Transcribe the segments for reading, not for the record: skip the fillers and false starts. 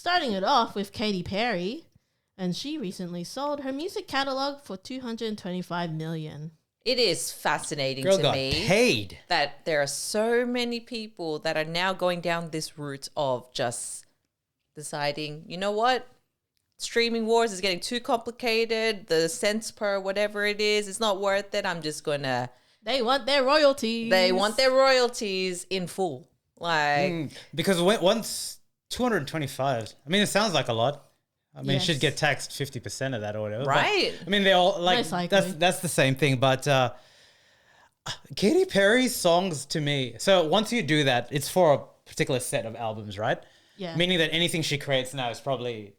starting it off with Katy Perry, and she recently sold her music catalog for $225 million. It is fascinating Girl to got me paid. that there are so many people that are now going down this route of just deciding, you know what? Streaming wars is getting too complicated. The cents per whatever it is, it's not worth it. I'm just going to... They want their royalties. They want their royalties in full. Like... Because once 225, I mean, it sounds like a lot. I mean, it should get taxed 50% of that or whatever. Right. But, I mean, they all like Most likely. that's the same thing. But Katy Perry's songs to me. So once you do that, it's for a particular set of albums, right? Yeah. Meaning that anything she creates now is probably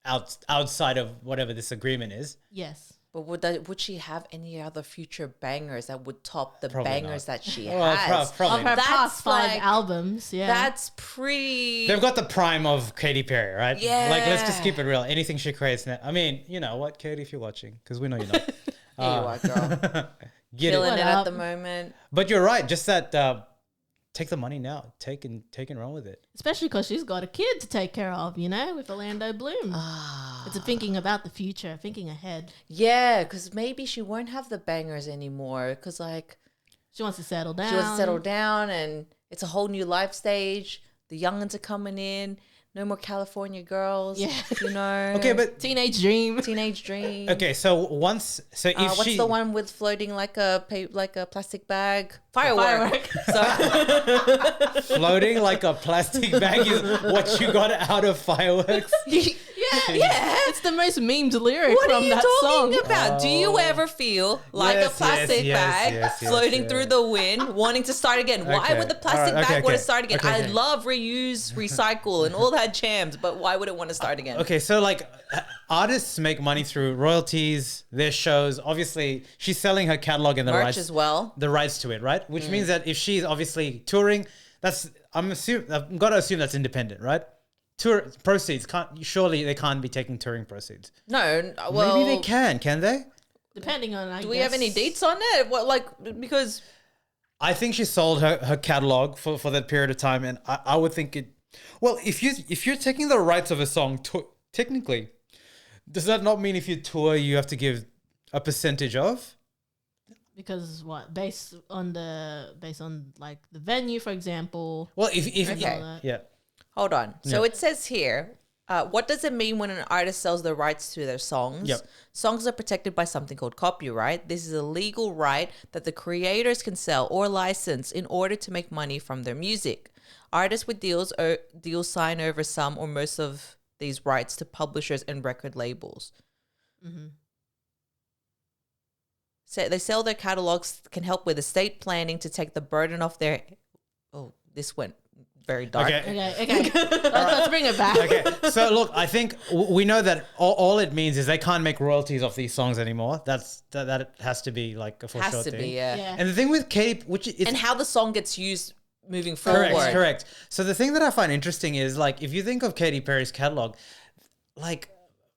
outside of whatever this agreement is. Yes. But would she have any other future bangers that would top the Probably bangers not. that she Well, has? probably Of her not. past five like- albums, yeah. That's pretty... They've got the prime of Katy Perry, right? Yeah. Like, let's just keep it real. Anything she creates now. I mean, you know what, Katy, if you're watching, because we know you're not. Here you are, girl. Get Killing it. it What at up? the moment. But you're right. Just that, take the money now. Take and run with it. Especially because she's got a kid to take care of, you know, with Orlando Bloom. It's a thinking about the future, thinking ahead. Yeah, because maybe she won't have the bangers anymore. Because like She wants to settle down. she wants to settle down, and it's a whole new life stage. The youngins are coming in. No more California girls. Yeah. You know. Okay, but Teenage dream. Teenage dream. okay. So if What's she the one with floating like a plastic bag? Firework. So floating like a plastic bag is what you got out of fireworks. yeah. It's the most memed lyric What are from you that talking song. about? Do you ever feel like Yes, a plastic yes, bag yes, yes, floating yes. through the wind, wanting to start again? Why Okay. would the plastic Alright, bag okay, want to okay. start again? Okay, I okay. love reuse, recycle, and all that jams, but why would it want to start again? Okay, so like artists make money through royalties, their shows. Obviously, she's selling her catalog and the Merch rights as well. The rights to it, right? Which means that if she's obviously touring, I'm got to assume that's independent, right? Tour proceeds surely they can't be taking touring proceeds. No, well, Maybe they can they? Depending on, I do we have any dates on it? What, like, because I think she sold her catalog for that period of time, and I would think it. Well, if you're taking the rights of a song, technically, does that not mean if you tour you have to give a percentage of? Because what? Based on like the venue, for example. Well, if Okay. yeah. hold on. So Yeah. it says here, what does it mean when an artist sells the rights to their songs? Yep. Songs are protected by something called copyright. This is a legal right that the creators can sell or license in order to make money from their music. Artists with deals sign over some or most of these rights to publishers and record labels. So they sell their catalogs, can help with estate planning to take the burden off their... Oh, this went very dark. Okay. Okay. let's bring it back. Okay, so look, I think we know that all it means is they can't make royalties off these songs anymore. That has to be like a for Has sure to thing. be, yeah. Yeah. And the thing with Katy, And how the song gets used moving forward. correct. So the thing that I find interesting is like if you think of Katy Perry's catalog, like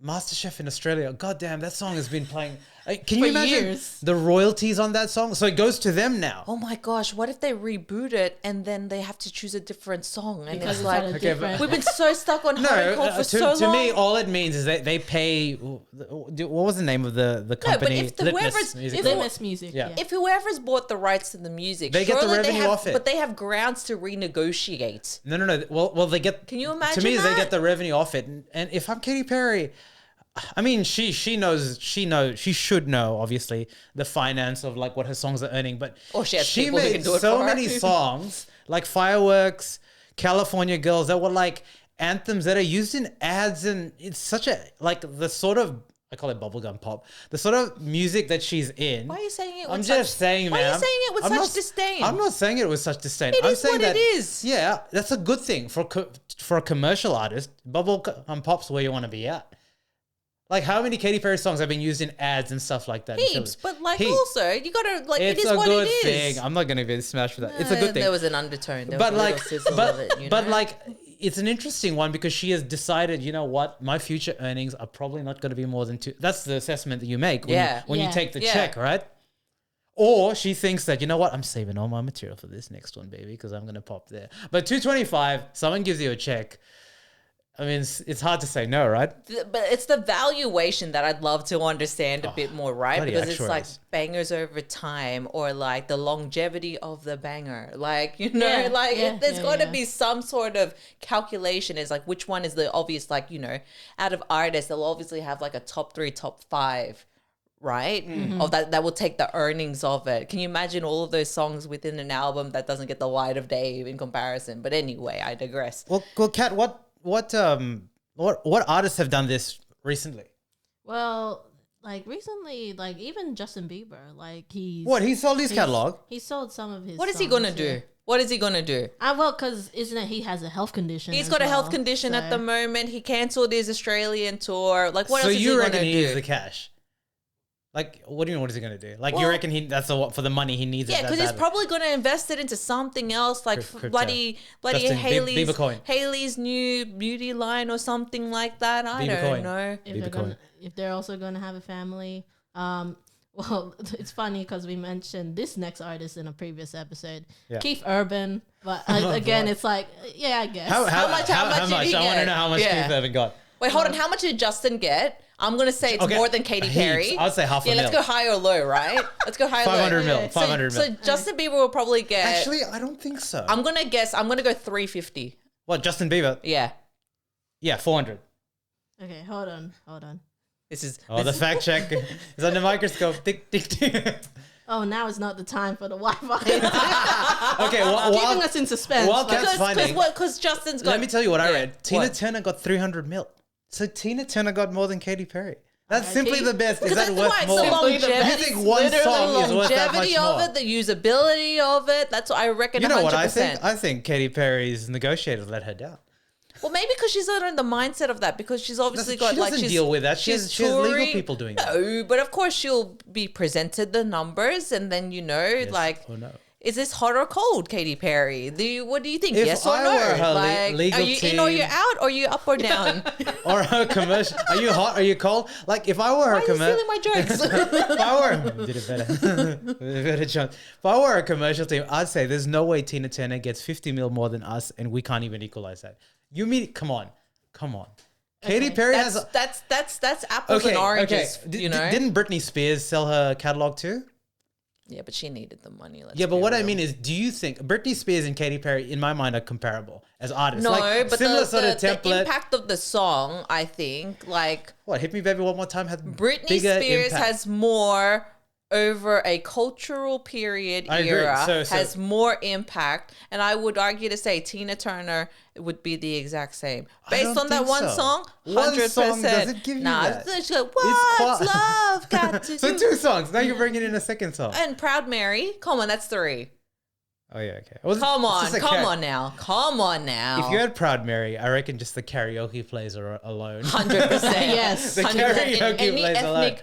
MasterChef in Australia, goddamn, that song has been playing. Can you For imagine years. the royalties on that song? So it goes to them now. Oh my gosh, what if they reboot it and then they have to choose a different song? And Because it's it's like, at a Okay, different. we've been so stuck on hardcore for so long. to me, all it means is that they pay. What was the name of the company? if the Litmus whoever's- Music if Group. Litmus music. Yeah. Yeah. If whoever's bought the rights to the music, They get the surely revenue have, off it. But they have grounds to renegotiate. No. Well, they get. Can you imagine To me, they that? get the revenue off it, and if I'm Katy Perry, I mean, she should know obviously the finance of like what her songs are earning, but Or she has people who made can do it so for her. many songs like Fireworks, California Girls that were like anthems that are used in ads, and it's such a like the sort of. I call it bubblegum pop. The sort of music that she's in. Why are you saying it with I'm such... just saying, Why man. are you saying it with I'm such not- disdain? I'm not saying it with such disdain. It I'm is saying what that, it is. Yeah, that's a good thing for a commercial artist. Bubblegum pop's where you want to be at. Like how many Katy Perry songs have been used in ads and stuff like that? Heaps, but like Heaps. also, you gotta like, It's it is a what good it is. thing. I'm not gonna be smashed for that. It's a good thing. There was an undertone. There But was a like, little sizzle but of it, you but know? like, it's an interesting one because she has decided. You know what? My future earnings are probably not going to be more than two. That's the assessment that you make when Yeah. you Yeah. take the Yeah. check, right? Or she thinks that, you know what, I'm saving all my material for this next one, baby, because I'm going to pop there. But 225, someone gives you a check. I mean, it's hard to say no, right? But it's the valuation that I'd love to understand a bit more, right? bloody Because it's like actuaries. bangers over time, or like the longevity of the banger. Like, you know, there's got to be some sort of calculation. Is like, which one is the obvious, like, you know, out of artists, they'll obviously have like a top 3, top 5, right? Of that will take the earnings of it. Can you imagine all of those songs within an album that doesn't get the light of day in comparison? But anyway, I digress. Well, Kat, what artists have done this recently? Well, like recently, like even Justin Bieber, like he sold his catalog? He sold some of his. What is he songs, gonna do? What is he gonna do? Well, because isn't it he has a health condition? He's as got a health well, condition at so- the moment. He cancelled his Australian tour. Like, what So else is he you gonna reckon he needs do? the cash? Like, what do you mean? What is he going to do? Like, you reckon that's for the money he needs? Yeah, it because that he's badly? probably going to invest it into something else, like Crypto. bloody Justin Haley's Bieber coin. Haley's new beauty line or something like that. I Bieber don't coin. know. If they're also gonna have a family. Well, it's funny because we mentioned this next artist in a previous episode, Yeah. Keith Urban. But again, it's like, yeah, I guess. How much did he I want to get? know how much Yeah. Keith Urban got. Wait, hold on. How much did Justin get? I'm gonna say it's Okay, more than Katy heaps. Perry. I'd say half a Yeah, let's mil. go high or low, right? Let's go high or low. 500 mil. Yeah. 500 So mil. Justin Bieber will probably get. Actually, I don't think so. I'm gonna guess. I'm gonna go 350. What, Justin Bieber? Yeah. Yeah, 400. Okay, hold on. This is. Oh, the fact check is under microscope. Tick, tick, tick. Oh, now is not the time for the Wi-Fi. Okay, Keeping us in suspense. While but- Kat's finding, Because Justin's got. let me tell you what I Yeah, read. Tina what? Turner got 300 mil. So Tina Turner got more than Katy Perry. That's Alright, simply Katy- the best. Is Because that that's worth why it's more? the Simply the longevity. best. You think one Literally song the is worth that longevity much of more? it, the usability of it. That's what I reckon. You know 100%. what I think? I think Katy Perry's negotiators let her down. Well, maybe because she's not in the mindset of that, because she's obviously She got like doesn't she's deal with that. She has legal touring. people doing that. No, but of course she'll be presented the numbers, and then like, or no. is this hot or cold, Katy Perry? What do you think? If Yes or I no? were her Like, legal are you in or team- you out, or are you up or down? Or her commercial. Are you hot? Are you cold? Like, if I were her Why are you stealing commercial. my jokes? If I were did it better. Did a better job. If I were a commercial team, I'd say there's no way Tina Turner gets 50 mil more than us, and we can't even equalize that. You mean? Come on. Katy Perry has. That's apples and oranges. You know. Didn't Britney Spears sell her catalog too? Yeah, but she needed the money. Yeah, but what I mean is, do you think Britney Spears and Katy Perry, in my mind, are comparable as artists? No, like, but similar the sort of template. the impact of the song, I think, like What, Hit Me Baby One More Time had Britney bigger Spears impact. has more over a cultural period I agree. era, So- has more impact, and I would argue to say Tina Turner would be the exact same based don't on that think one so. song. One 100%. song doesn't give you nah, that. She's like, what's quite- love got to So do? 2 songs. Now you're bringing in a second song. And Proud Mary, come on, that's 3. Oh yeah, okay. Well, Come it's on, just a come on now. If you had Proud Mary, I reckon just the karaoke plays are alone. 100%. Yes. The 100%. karaoke Any plays alone.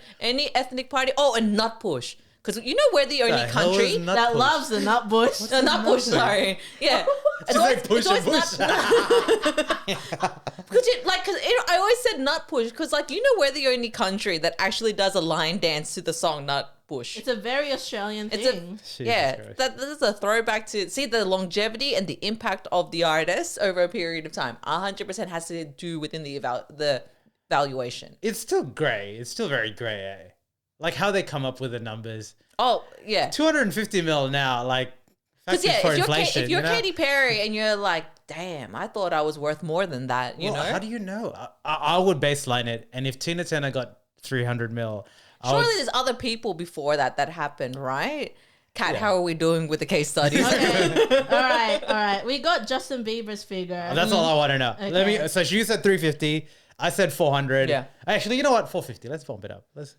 ethnic party. Oh, and Nut Push. Because you know we're the only The hell country is Nut that Push? loves the nut bush. Nut Push, sorry. Yeah. Just like push and push. Because I always said Nut Push because like you know we're the only country that actually does a line dance to the song Nut Push. It's a very Australian It's a thing. yeah. Christ. That is a throwback to see the longevity and the impact of the artist over a period of time. 100% has to do within the valuation. It's still grey. It's still very grey, eh? Like how they come up with the numbers. Oh yeah. 250 mil now, like Because factored for inflation. if you're you know? Katy Perry and you're like, damn, I thought I was worth more than that. You Well, know. how do you know? I would baseline it, and if Tina Turner got 300 mil, I Surely would, there's other people before that happened, right? Kat, how are we doing with the case studies? Okay. all right. We got Justin Bieber's figure. that's all I want to know. Let me. So she said 350. I said 400. Yeah. Actually, you know what? 450. Let's bump it up. Let's.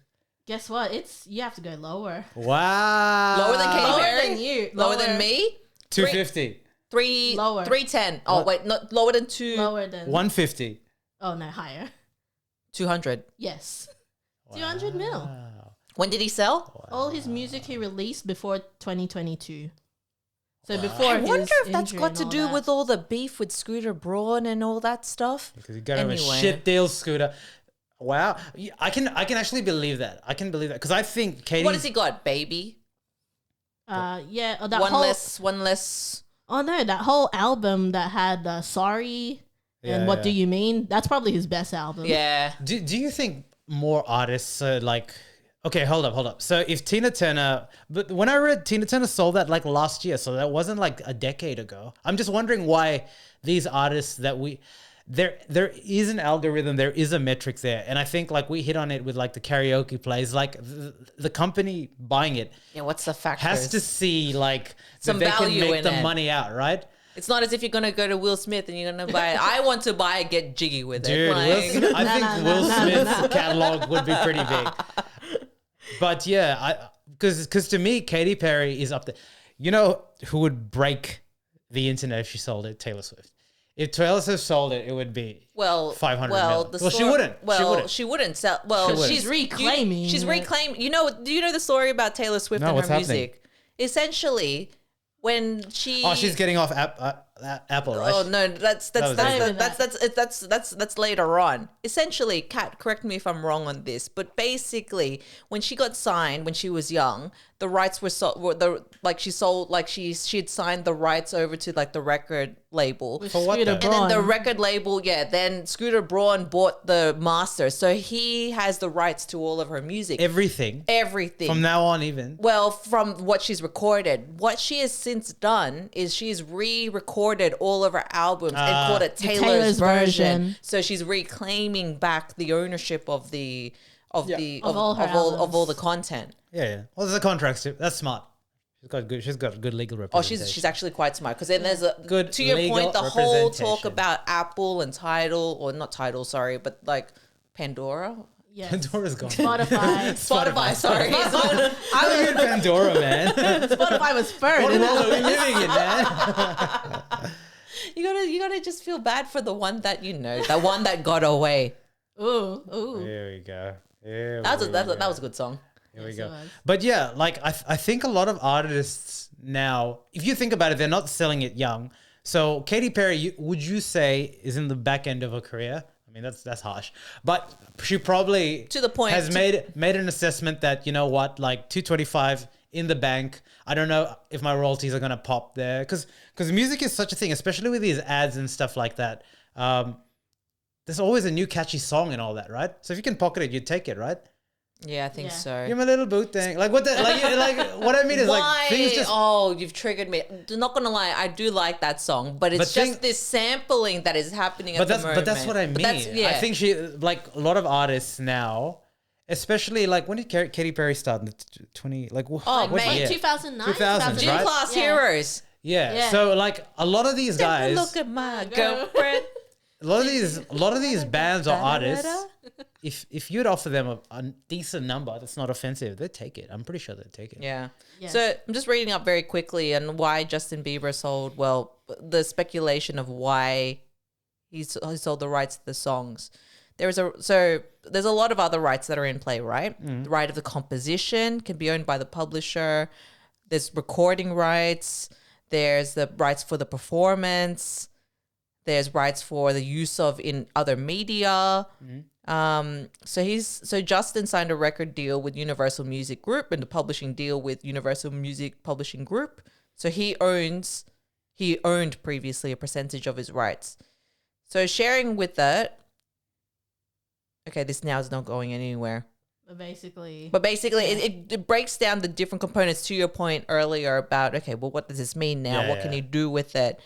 Guess what? You have to go lower. Wow. Lower than Katy Lower Perry? than you. Lower than me? 250. Lower. 310. Oh, wait, not lower than 150. Oh no, higher. 200. Yes. 200 mil. Wow. When did he sell? All his music he released before 2022. So before I wonder his if that's injury got and to all do that. with all the beef with Scooter Braun and all that stuff. Because you got him a Anyway. shit deal, Scooter. Wow. I can actually believe that. I can believe that because I think Katie. What has he got, baby? Yeah, that One whole less. Oh no, that whole album that had Sorry And What Do You Mean? That's probably his best album. Yeah. Do you think more artists are like, okay, hold up. So if Tina Turner, but when I read Tina Turner sold that like last year, so that wasn't like a decade ago. I'm just wondering why these artists that there is an algorithm, there is a metric there. And I think like we hit on it with like the karaoke plays, like the company buying it Yeah, what's the factors? has to see like Some that they can value make in the it. money out, right? It's not as if you're gonna go to Will Smith and you're gonna buy it. I want to buy it, get jiggy with it. Dude, Like, I think Will Smith's catalog would be pretty big. But yeah, because to me, Katy Perry is up there. You know who would break the internet if she sold it? Taylor Swift. If Taylor Swift sold it, it would be 500 million. She wouldn't. Well, she wouldn't sell. Well, She wouldn't. She's reclaiming. She's it. reclaiming. Do you know the story about Taylor Swift No, and what's her happening? music? Essentially, when she She's getting off Apple, right? Oh no, that's was that's later on. Essentially, Kat, correct me if I'm wrong on this, but basically, when she got signed when she was young, the rights were she had signed the rights over to like the record label. With For what Scooter though? And then the Braun. record label, then Scooter Braun bought the master. So he has the rights to all of her music. Everything. Everything. From now on, even. Well, from what she's recorded. What she has since done is she's re-recorded all of her albums and called it Taylor's Taylor's version. version. So she's reclaiming back the ownership of the Of all her of all the albums. content. Yeah. Well, there's a contract too. That's smart. She's got good legal Oh, representation. she's actually quite smart because then there's a Good to your legal point, the whole talk representation. about Apple and Tidal, or not Tidal, sorry, but like Pandora. Yes. Pandora's gone. Spotify. Spotify, sorry. I'm in Pandora, man. Spotify was first. What and world then- are we living in, man? You gotta just feel bad for the one that the one that got away. Ooh. Here we go. Here That we was a good song. Here we Yes, go. it was. But yeah, like I think a lot of artists now, if you think about it, they're not selling it young. So Katy Perry, would you say is in the back end of her career? I mean, that's harsh, but she probably To the point- has made an assessment that, you know what, like 225 in the bank. I don't know if my royalties are gonna pop there because music is such a thing, especially with these ads and stuff like that. There's always a new catchy song and all that, right? So if you can pocket it, you take it, right? Yeah, I think Yeah. so. You're my little boot thing. Like what? What I mean is like things just. Oh, you've triggered me. Not gonna lie, I do like that song, but it's But just this sampling that is happening But at that's the moment. but that's what I mean. I think she like a lot of artists now, especially like when did Katy Perry start? In the 20 like Oh, what man. year? 2009. 2000s, Gym right? Class Yeah. Heroes. Yeah. Yeah. So like a lot of these guys, Look at my Girl. girlfriend. a lot of these bands or artists, if you'd offer them a decent number that's not offensive, they'd take it. I'm pretty sure they'd take it. Yeah. Yes. So I'm just reading up very quickly on why Justin Bieber sold. Well, the speculation of why he sold the rights to the songs. There's a lot of other rights that are in play, right? The right of the composition can be owned by the publisher. There's recording rights. There's the rights for the performance. There's rights for the use of in other media. So Justin signed a record deal with Universal Music Group and a publishing deal with Universal Music Publishing Group. So he owned previously a percentage of his rights. So sharing with that. Okay, this now is not going anywhere. But basically, But basically, it breaks down the different components to your point earlier about, okay, well, what does this mean now? Yeah, What can yeah. you do with it?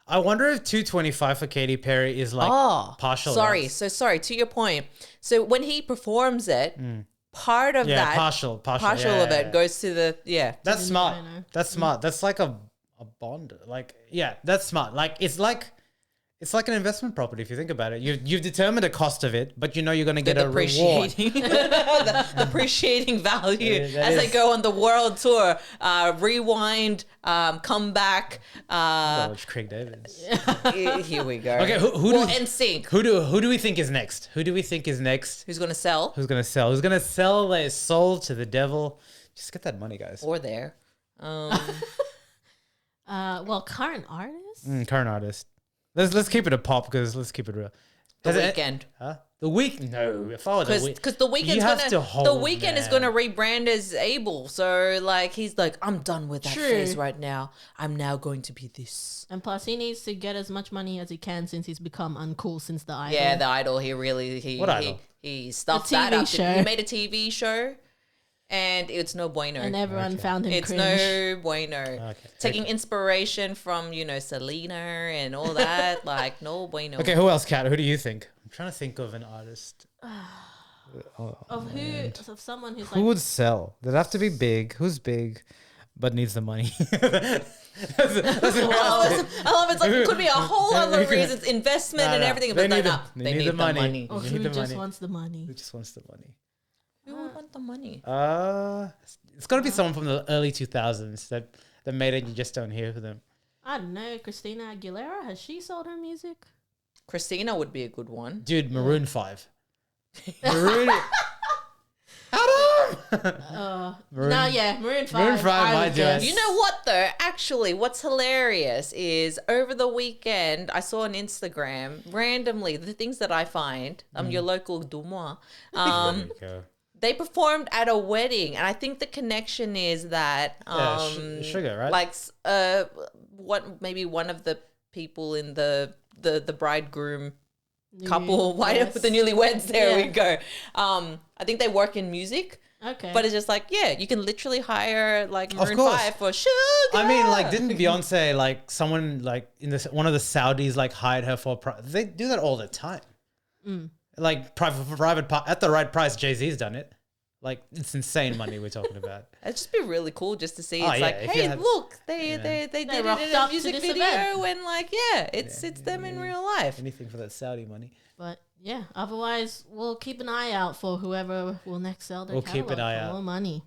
I wonder if 225 for Katy Perry is like partial. Sorry. rights. So sorry, to your point. So when he performs it, part of Yeah, that, partial partial of it yeah. goes to the, That's the smart. designer. That's smart. That's like a bond. Like, yeah, that's smart. Like it's like an investment property if you think about it. You've determined a cost of it, but you know you're going to get a reward. the depreciating value Yeah, that as they is- go on the world tour. Rewind, come back. Oh, it's Craig Davis. Here we go. Okay, who well, do NSYNC. who do we think is next? Who do we think is next? Who's going to sell? Who's going to sell? Who's going to sell their soul to the devil? Just get that money, guys. Or there. well, current artists. Current artist. Let's keep it a pop because let's keep it real. The Has it- Weekend. Huh? The week? No, if I were the week, Because the Weekend's you have gonna to hold, the Weekend is man. gonna rebrand as Abel. So like he's like, I'm done with that True. phase right now. I'm now going to be this. And plus, he needs to get as much money as he can since he's become uncool since the Idol. Yeah, the Idol. He What Idol? he stuffed The that TV up. show. He made a TV show, and it's no bueno. And everyone found him It's cringe. no bueno. Okay. Taking inspiration from Selena and all that, like no bueno. Okay, who else, Kat? Who do you think? I'm trying to think of an artist. Of someone who's Who like would sell? They'd have to be big. Who's big, but needs the money? That's I love it's like it could be a whole other reasons, investment and everything, but They they need the money. oh, They who need the just money. wants the money. Who just wants the money? Who would want the money? It's got to be someone from the early 2000s that made it. And you just don't hear them. I don't know. Christina Aguilera, has she sold her music? Christina would be a good one. Dude, Maroon 5. Maroon. Adam. No, yeah, Maroon 5. Maroon 5 I might would do it. guess. You know what though? Actually, what's hilarious is over the weekend I saw on Instagram randomly the things that I find. Your local Dumois. There you go. They performed at a wedding, and I think the connection is that Sugar, right? like what maybe one of the people in the bridegroom couple, why Yes. with the newlyweds, there we Yeah. go. I think they work in music. Okay. But it's just like, yeah, you can literally hire like Maroon course. 5 for sugar. I mean, like, didn't Beyonce, like, someone, like, in this, one of the Saudis, like, hired her for, they do that all the time. Like, private, at the right price, Jay-Z's done it. Like, it's insane money we're talking about. It'd just be really cool just to see. Oh, It's yeah, like, if you hey, had- look, they did it rocked in up a to music this video, event. and like, yeah, it's them in real life. Anything for that Saudi money. But yeah, otherwise we'll keep an eye out for whoever will next sell their We'll keep an catalog eye for out. more money.